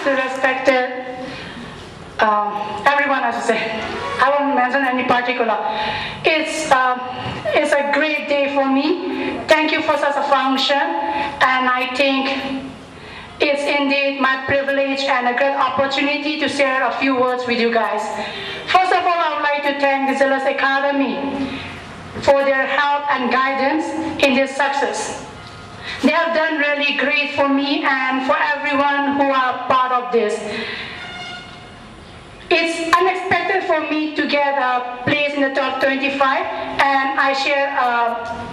the respected everyone, I should say. I won't mention any particular. It's a great day for me. Thank you for such a function, and I think it's indeed my privilege and a great opportunity to share a few words with you guys. First of all, I would like to thank the Zealous Academy for their help and guidance in this success. They have done really great for me and for everyone who are part of this. It's unexpected for me to get a place in the top 25, and I share a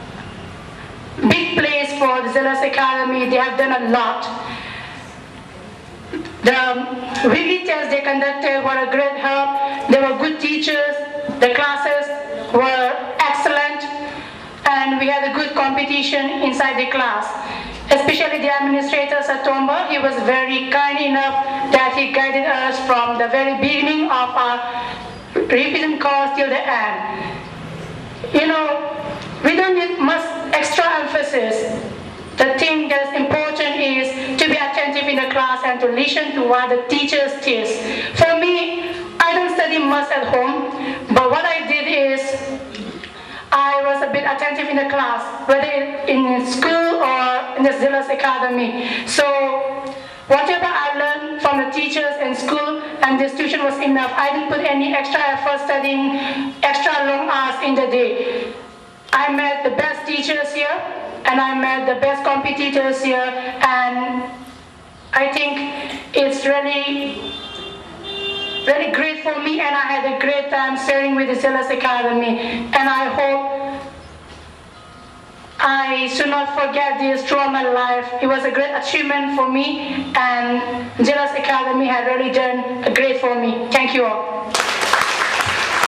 big place for the Zealous Academy. They have done a lot. The weekly tests they conducted were a great help. They were good teachers. The classes were excellent, and we had a good competition inside the class. Especially the administrator, Satomba, he was very kind enough that he guided us from the very beginning of our revision course till the end. You know, we don't need much extra emphasis. The thing that's important is to be attentive in the class and to listen to what the teachers teach. For me, I don't study much at home, but what I did is I was a bit attentive in the class, whether in school or in the Zealous Academy. So whatever I learned from the teachers in school and this tuition was enough. I didn't put any extra effort studying extra long hours in the day. I met the best teachers here, and I met the best competitors here, and I think it's really great for me, and I had a great time sharing with the Zealous Academy, and I hope I should not forget this throughout my life. It was a great achievement for me, and Zealous Academy had really done great for me. Thank you all.